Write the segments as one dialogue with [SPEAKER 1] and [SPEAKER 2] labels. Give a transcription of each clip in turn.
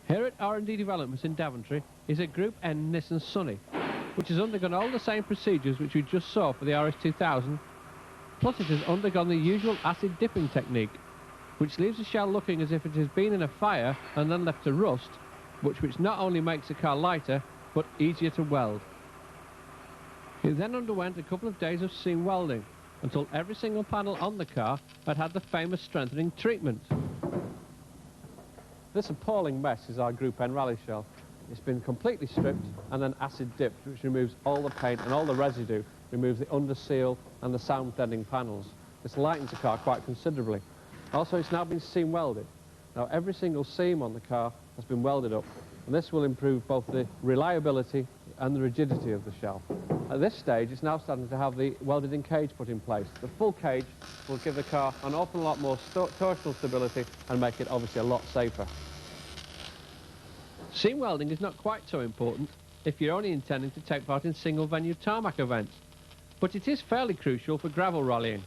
[SPEAKER 1] Here at R&D Developments in Daventry is a Group N Nissan Sunny, which has undergone all the same procedures which we just saw for the RS2000, plus it has undergone the usual acid dipping technique, which leaves the shell looking as if it has been in a fire and then left to rust, which not only makes the car lighter, but easier to weld. It then underwent a couple of days of seam welding, until every single panel on the car had had the famous strengthening treatment. This appalling mess is our Group N rally shell. It's been completely stripped and then acid dipped, which removes all the paint and all the residue, removes the under seal and the sound deadening panels. This lightens the car quite considerably. Also, it's now been seam welded. Now every single seam on the car has been welded up, and this will improve both the reliability and the rigidity of the shell. At this stage, it's now starting to have the welded in cage put in place. The full cage will give the car an awful lot more torsional stability and make it obviously a lot safer. Seam welding is not quite so important if you're only intending to take part in single venue tarmac events, but it is fairly crucial for gravel rallying.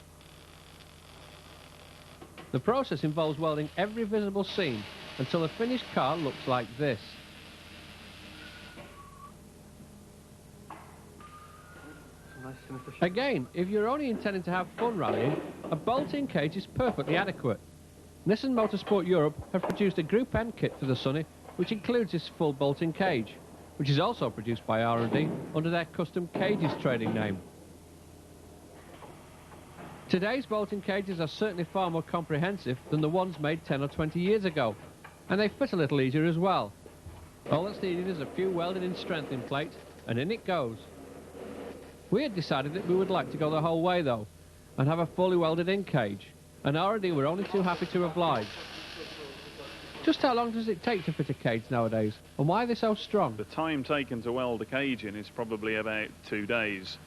[SPEAKER 1] The process involves welding every visible seam until the finished car looks like this. Again, if you're only intending to have fun rallying, a bolt-in cage is perfectly adequate. Nissan Motorsport Europe have produced a Group N kit for the Sunny, which includes this full bolt-in cage, which is also produced by R&D under their custom cages trading name. Today's bolt-in cages are certainly far more comprehensive than the ones made 10 or 20 years ago, and they fit a little easier as well. All that's needed is a few welded-in strengthening plates, and in it goes. We had decided that we would like to go the whole way though, and have a fully welded-in cage, and R&D were only too happy to oblige. Just how long does it take to fit a cage nowadays, and why are they so strong?
[SPEAKER 2] The time taken to weld a cage in is probably about 2 days,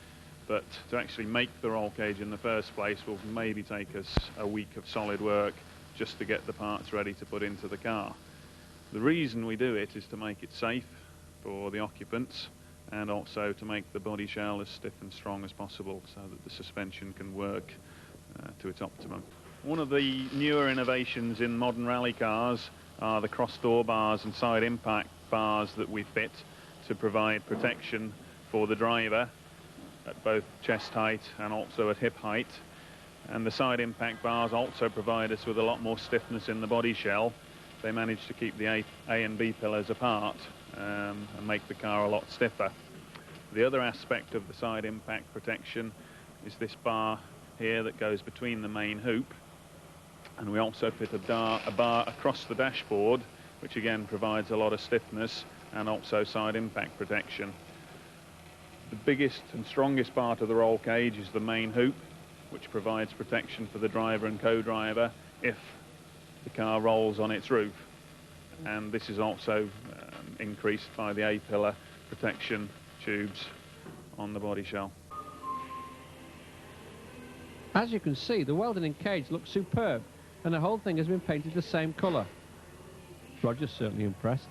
[SPEAKER 2] but to actually make the roll cage in the first place will maybe take us a week of solid work just to get the parts ready to put into the car. The reason we do it is to make it safe for the occupants, and also to make the body shell as stiff and strong as possible so that the suspension can work to its optimum. One of the newer innovations in modern rally cars are the cross door bars and side impact bars that we fit to provide protection for the driver at both chest height and also at hip height. And the side impact bars also provide us with a lot more stiffness in the body shell. They manage to keep the A and B pillars apart and make the car a lot stiffer. The other aspect of the side impact protection is this bar here that goes between the main hoop, and we also fit a bar across the dashboard, which again provides a lot of stiffness and also side impact protection. The biggest and strongest part of the roll cage is the main hoop, which provides protection for the driver and co-driver if the car rolls on its roof, and this is also increased by the A-pillar protection tubes on the body shell.
[SPEAKER 1] As you can see, the welded-in cage looks superb, and the whole thing has been painted the same colour. Roger's certainly impressed.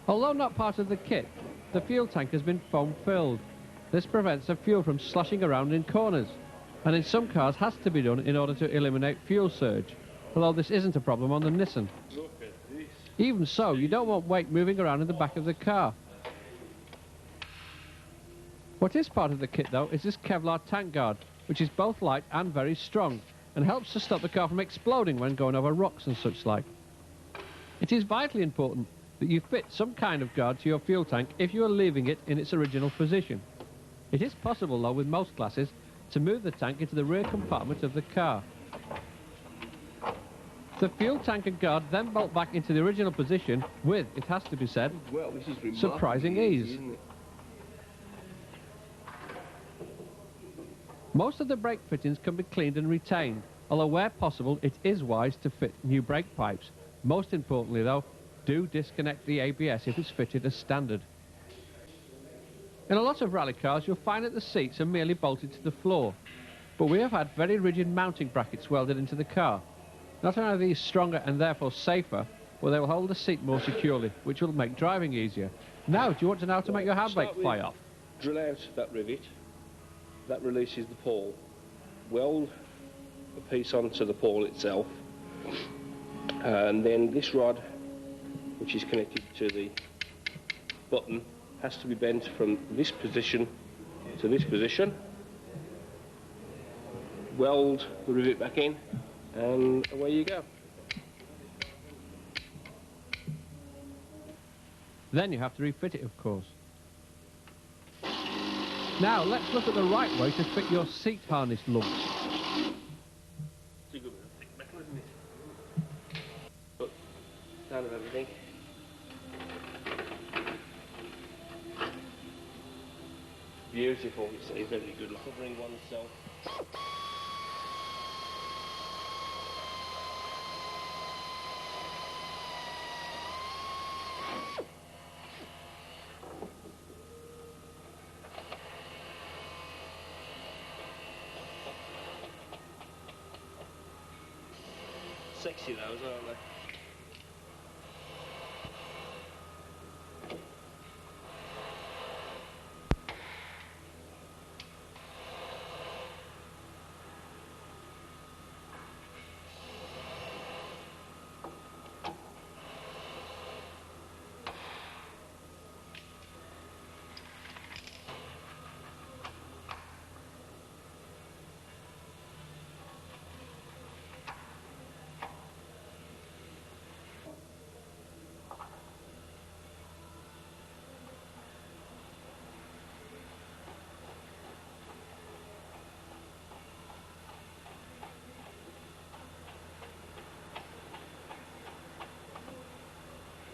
[SPEAKER 1] Although not part of the kit, the fuel tank has been foam filled. This prevents the fuel from sloshing around in corners, and in some cars has to be done in order to eliminate fuel surge, although this isn't a problem on the Nissan.
[SPEAKER 3] Look at this.
[SPEAKER 1] Even so, you don't want weight moving around in the back of the car. What is part of the kit though is this Kevlar tank guard, which is both light and very strong, and helps to stop the car from exploding when going over rocks and such like. It is vitally important that you fit some kind of guard to your fuel tank if you are leaving it in its original position. It is possible though with most classes to move the tank into the rear compartment of the car. The fuel tank and guard then bolt back into the original position with, it has to be said,
[SPEAKER 3] Well, this is
[SPEAKER 1] surprising ease.
[SPEAKER 3] Isn't it?
[SPEAKER 1] Most of the brake fittings can be cleaned and retained, although where possible it is wise to fit new brake pipes. Most importantly though, do disconnect the ABS if it's fitted as standard. In a lot of rally cars you'll find that the seats are merely bolted to the floor, but we have had very rigid mounting brackets welded into the car. Not only are these stronger and therefore safer, but they will hold the seat more securely, which will make driving easier. Now, do you want to know how to make your handbrake fly off?
[SPEAKER 3] Drill out that rivet. That releases the pawl. Weld a piece onto the pawl itself, and then this rod which is connected to the button, has to be bent from this position to this position. Weld the rivet back in, and away you go.
[SPEAKER 1] Then you have to refit it, of course. Now let's look at the right way to fit your seat harness lumps.
[SPEAKER 3] It's a good bit of thick metal, isn't it? But down of everything. Beautiful, it's a very good covering oneself. Sexy those, aren't they?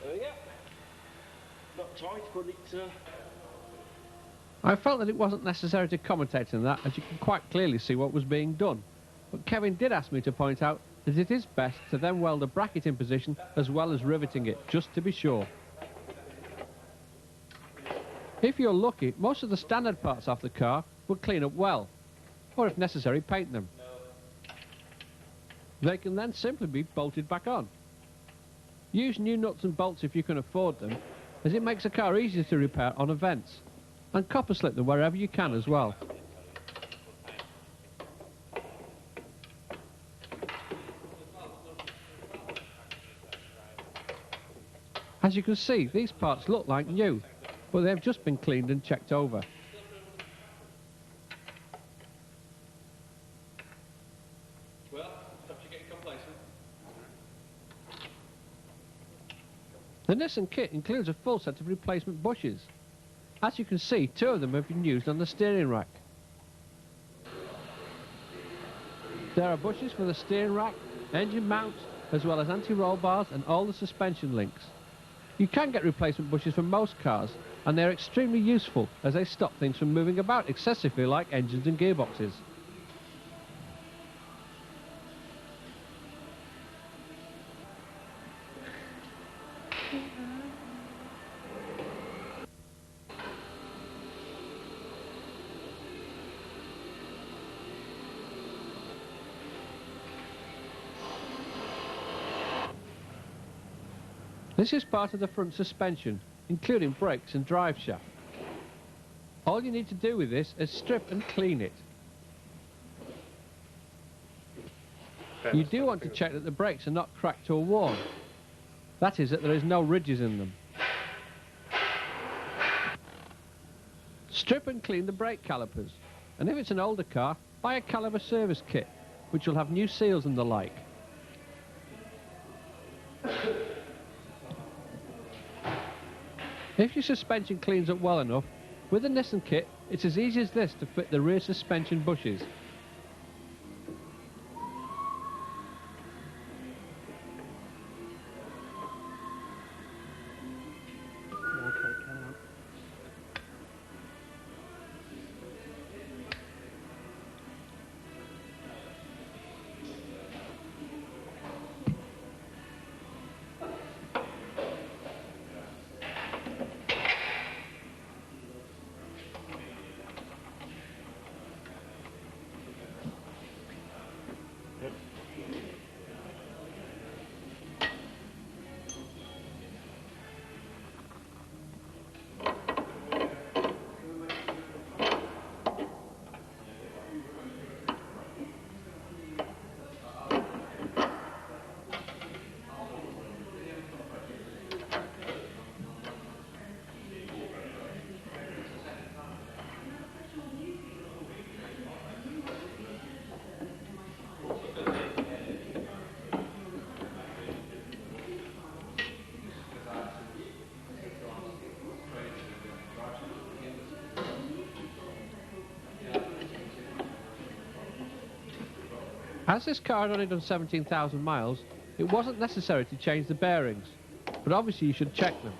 [SPEAKER 3] There we go. Not tight, but it's...
[SPEAKER 1] I felt that it wasn't necessary to commentate on that, as you can quite clearly see what was being done. But Kevin did ask me to point out that it is best to then weld a bracket in position as well as riveting it, just to be sure. If you're lucky, most of the standard parts off the car will clean up well, or if necessary, paint them. They can then simply be bolted back on. Use new nuts and bolts if you can afford them, as it makes a car easier to repair on events. And copper slip them wherever you can as well. As you can see, these parts look like new, but they've just been cleaned and checked over.
[SPEAKER 2] Well, perhaps you're getting complacent.
[SPEAKER 1] The Nissan kit includes a full set of replacement bushes. As you can see, 2 of them have been used on the steering rack. There are bushes for the steering rack, engine mounts, as well as anti-roll bars and all the suspension links. You can get replacement bushes for most cars, and they're extremely useful as they stop things from moving about excessively like engines and gearboxes. This is part of the front suspension, including brakes and drive shaft. All you need to do with this is strip and clean it. You do want to check that the brakes are not cracked or worn. That is, that there is no ridges in them. Strip and clean the brake calipers, and if it's an older car, buy a caliper service kit, which will have new seals and the like. If your suspension cleans up well enough, with the Nissan kit, it's as easy as this to fit the rear suspension bushes. As this car had only done 17,000 miles, it wasn't necessary to change the bearings, but obviously you should check them.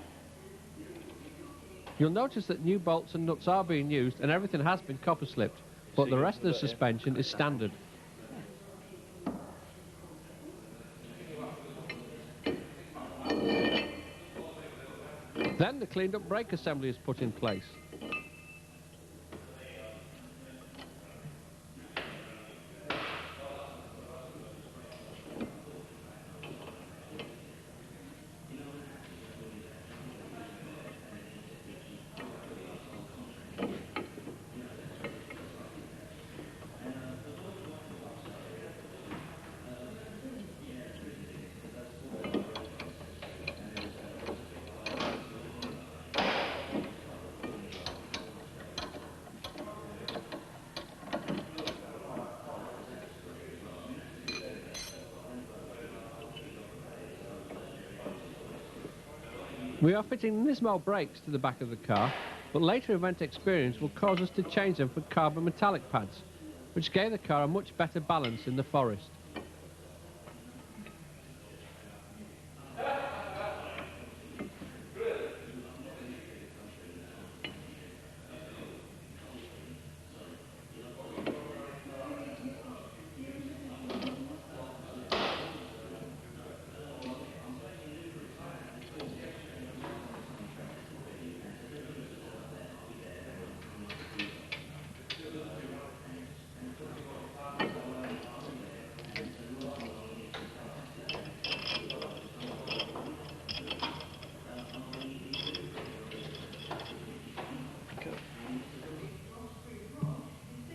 [SPEAKER 1] You'll notice that new bolts and nuts are being used and everything has been copper slipped, but the rest of the suspension is standard. Then the cleaned up brake assembly is put in place. We are fitting Nismo brakes to the back of the car, but later event experience will cause us to change them for carbon metallic pads, which gave the car a much better balance in the forest.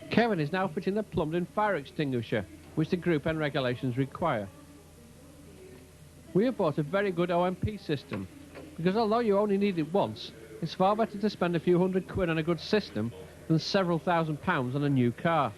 [SPEAKER 1] Kevin is now fitting the plumbed-in fire extinguisher, which the Group N regulations require. We have bought a very good OMP system, because although you only need it once, it's far better to spend a few £100 on a good system than several £1,000s on a new car.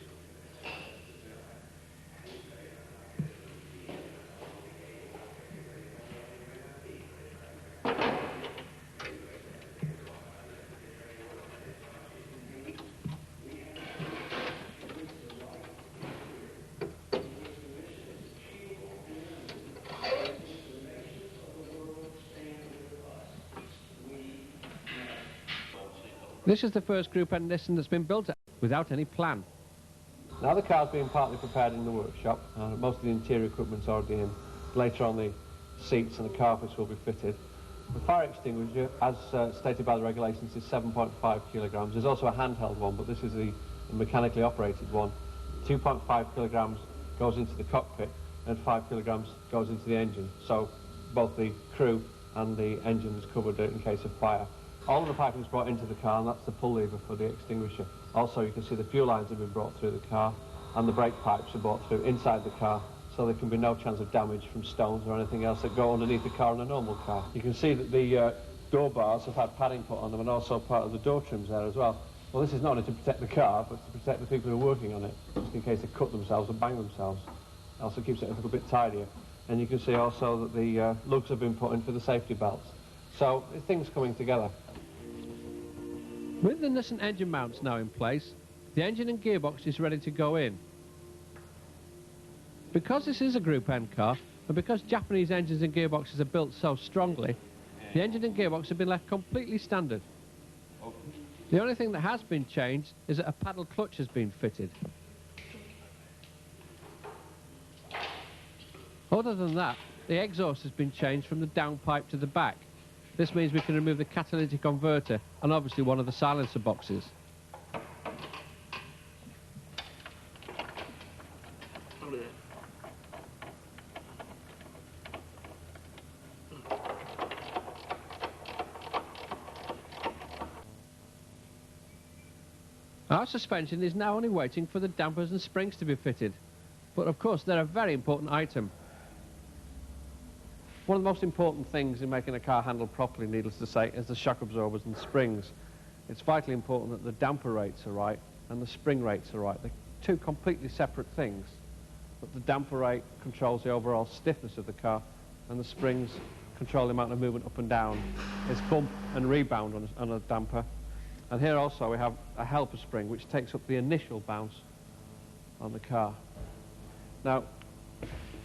[SPEAKER 1] This is the first Group N Nissan that's been built without any plan. Now the car's being partly prepared in the workshop, most of the interior equipment's already in. Later on the seats and the carpets will be fitted. The fire extinguisher, as stated by the regulations, is 7.5 kilograms. There's also a handheld one, but this is the mechanically operated one. 2.5 kilograms goes into the cockpit and 5 kilograms goes into the engine. So both the crew and the engine is covered in case of fire. All of the piping is brought into the car, and that's the pull lever for the extinguisher. Also, you can see the fuel lines have been brought through the car, and the brake pipes are brought through inside the car, so there can be no chance of damage from stones or anything else that go underneath the car in a normal car. You can see that the door bars have had padding put on them, and also part of the door trims there as well. Well, this is not only to protect the car, but to protect the people who are working on it, just in case they cut themselves or bang themselves. It also keeps it a little bit tidier. And you can see also that the lugs have been put in for the safety belts. So, things coming together. With the Nissan engine mounts now in place, the engine and gearbox is ready to go in. Because this is a Group N car, and because Japanese engines and gearboxes are built so strongly, the engine and gearbox have been left completely standard. The only thing that has been changed is that a paddle clutch has been fitted. Other than that, the exhaust has been changed from the downpipe to the back. This means we can remove the catalytic converter and obviously one of the silencer boxes. Our suspension is now only waiting for the dampers and springs to be fitted. But of course they're a very important item. One of the most important things in making a car handle properly, needless to say, is the shock absorbers and springs. It's vitally important that the damper rates are right and the spring rates are right. They're two completely separate things. But the damper rate controls the overall stiffness of the car, and the springs control the amount of movement up and down. It's bump and rebound on a damper. And here also we have a helper spring which takes up the initial bounce on the car. Now,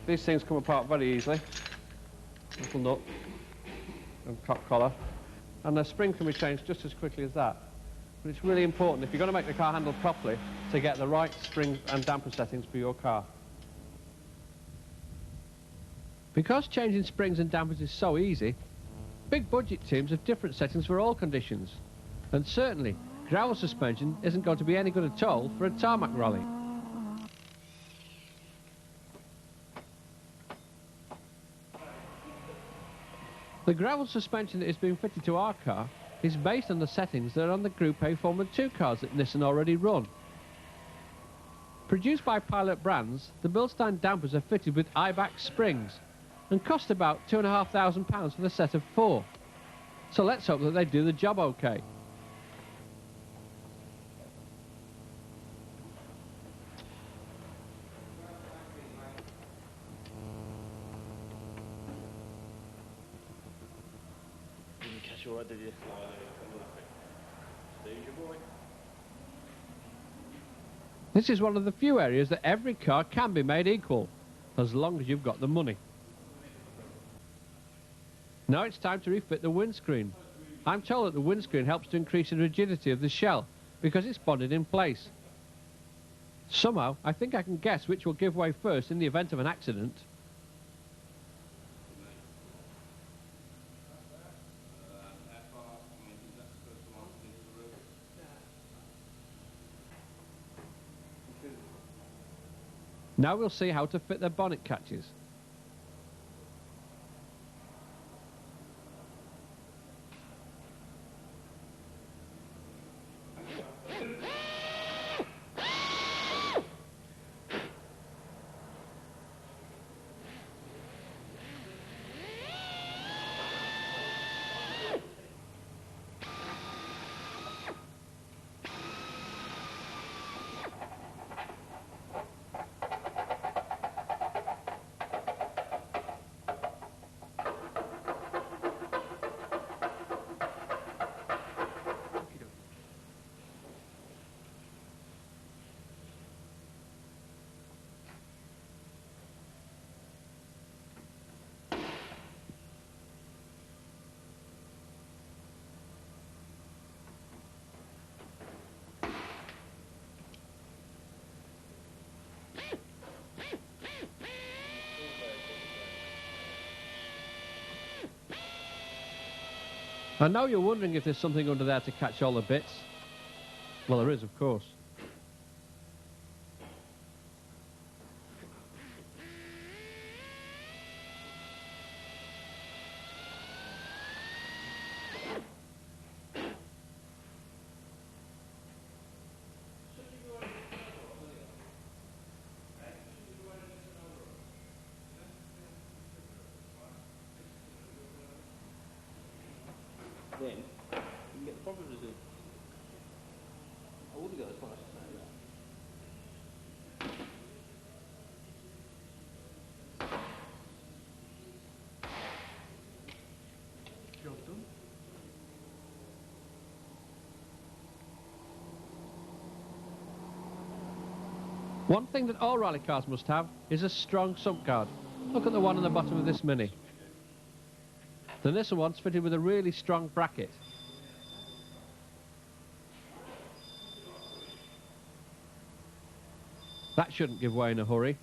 [SPEAKER 1] these things come apart very easily. Little nut and cock collar. And the spring can be changed just as quickly as that. But it's really important, if you're going to make the car handle properly, to get the right spring and damper settings for your car. Because changing springs and dampers is so easy, big budget teams have different settings for all conditions. And certainly, gravel suspension isn't going to be any good at all for a tarmac rally. The gravel suspension that is being fitted to our car is based on the settings that are on the Group A Formula 2 cars that Nissan already run. Produced by Pilot brands, the Bilstein dampers are fitted with IBAC springs and cost about £2,500 for the set of 4. So let's hope that they do the job okay.
[SPEAKER 3] Didn't catch you all right, did you?
[SPEAKER 1] This is one of the few areas that every car can be made equal, as long as you've got the money. Now it's time to refit the windscreen. I'm told that the windscreen helps to increase the rigidity of the shell because it's bonded in place. Somehow, I think I can guess which will give way first in the event of an accident. Now we'll see how to fit the bonnet catches. I know you're wondering if there's something under there to catch all the bits. Well, there is, of course.
[SPEAKER 3] Then you can get the proper result. I wouldn't go as far as to say that. Job done.
[SPEAKER 1] One thing that all rally cars must have is a strong sump guard. Look at the one on the bottom of this Mini. The Nissan one's fitted with a really strong bracket. That shouldn't give way in a hurry.